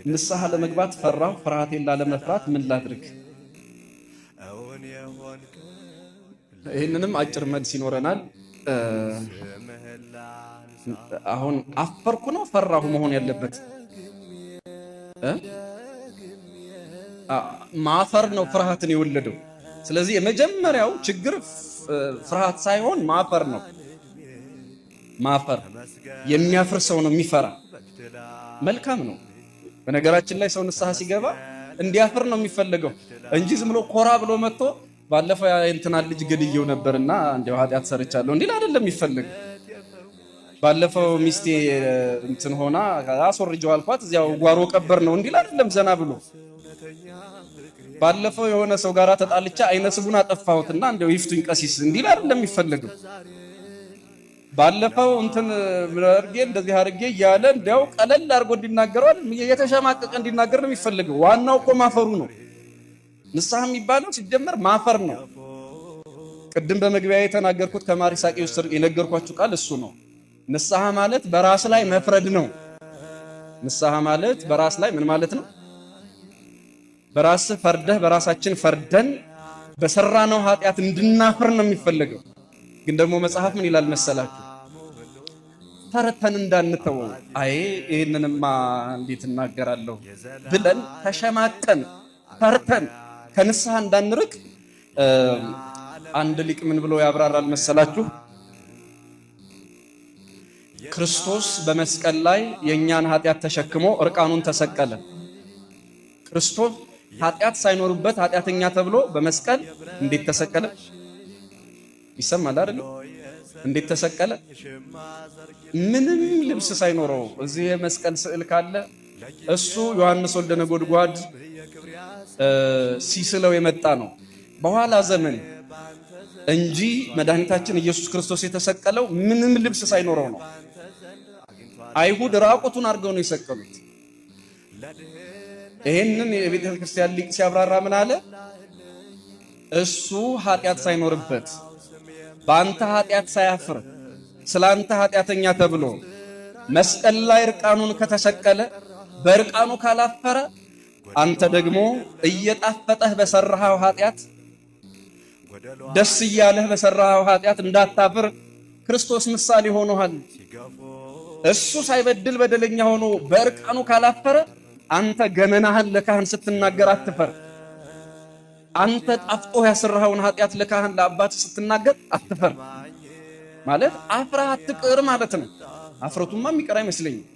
ንስሐ ለመግባት ፈራሁ ፍርሃቴን ላለመፍራት ምን ላድርግ? ይህንንም አጭር መልስ ይኖረናል። አሁን አፈርኩ ነው ፈራሁ መሆን ያለበት? ማፈር ነው ፍርሃትን የወለደው። ስለዚህ የመጀመሪያው ችግር ፍርሃት ሳይሆን ማፈር ነው። ማፈር የሚያፍር ሰው ነው የሚፈራ። መልካም ነው። በነገራችን ላይ ሰው ንስሐ ሲገባ እንዲያፍር ነው የሚፈልገው እንጂ ዝም ብሎ ኮራ ብሎ መጥቶ ባለፈው እንትና ልጅ ገድየው ነበርና እንደው ኃጢአት ሰርቻለሁ እንዲል አይደለም የሚፈልግ። ባለፈው ሚስቴ እንትን ሆና አስወርጀው አልኳት እዚያው ጓሮ ቀበር ነው እንዲል አይደለም ዘና ብሎ። ባለፈው የሆነ ሰው ጋራ ተጣልቻ አይነ ስቡን አጠፋሁትና እንደው ይፍቱኝ ቀሲስ እንዲል አይደለም የሚፈልገው። ባለፈው እንትን አርጌ እንደዚህ አርጌ ያለ እንደው ቀለል አርጎ እንዲናገረው የተሸማቀቀ እንዲናገር ነው የሚፈልገው። ዋናው እኮ ማፈሩ ነው። ንስሐ የሚባለው ሲጀመር ማፈር ነው። ቅድም በመግቢያ የተናገርኩት ከማር ይስሐቅ ውስጥ የነገርኳችሁ ቃል እሱ ነው። ንስሐ ማለት በራስ ላይ መፍረድ ነው። ንስሐ ማለት በራስ ላይ ምን ማለት ነው? በራስ ፈርደህ በራሳችን ፈርደን በሰራነው ኃጢአት እንድናፍር ነው የሚፈልገው። ግን ደግሞ መጽሐፍ ምን ይላል መሰላችሁ? ፈርተን እንዳንተው። አይ ይሄንንማ እንዴት እናገራለሁ ብለን ተሸማቀን ፈርተን ከንስሐ እንዳንርቅ አንድ ሊቅ ምን ብሎ ያብራራል መሰላችሁ? ክርስቶስ በመስቀል ላይ የኛን ኃጢአት ተሸክሞ እርቃኑን ተሰቀለ። ክርስቶስ ኃጢአት ሳይኖርበት ኃጢአተኛ ተብሎ በመስቀል እንዴት ተሰቀለ? ይሰማል አይደል? እንዴት ተሰቀለ? ምንም ልብስ ሳይኖረው። እዚህ የመስቀል ስዕል ካለ እሱ ዮሐንስ ወልደ ነጎድጓድ ሲስለው የመጣ ነው በኋላ ዘመን እንጂ መድኃኒታችን ኢየሱስ ክርስቶስ የተሰቀለው ምንም ልብስ ሳይኖረው ነው። አይሁድ ራቁቱን አድርገው ነው የሰቀሉት። ይሄንን የቤተ ክርስቲያን ሊቅ ሲያብራራ ምን አለ? እሱ ኃጢአት ሳይኖርበት በአንተ ኃጢአት ሳያፍር ስላንተ ኃጢአተኛ ተብሎ መስቀል ላይ እርቃኑን ከተሰቀለ በእርቃኑ ካላፈረ አንተ ደግሞ እየጣፈጠህ በሰራሃው ኃጢአት ደስ እያለህ በሰራሃው ኃጢአት እንዳታፍር ክርስቶስ ምሳሌ ሆኖሃል። እሱ ሳይበድል በደለኛ ሆኖ በእርቃኑ ካላፈረ አንተ ገመናህን ለካህን ስትናገር አትፈር። አንተ ጣፍጦ ያሰራኸውን ኃጢአት ለካህን ለአባት ስትናገር አትፈር ማለት አፍረህ አትቅር ማለት ነው። አፍረቱማ የሚቀር አይመስለኝም።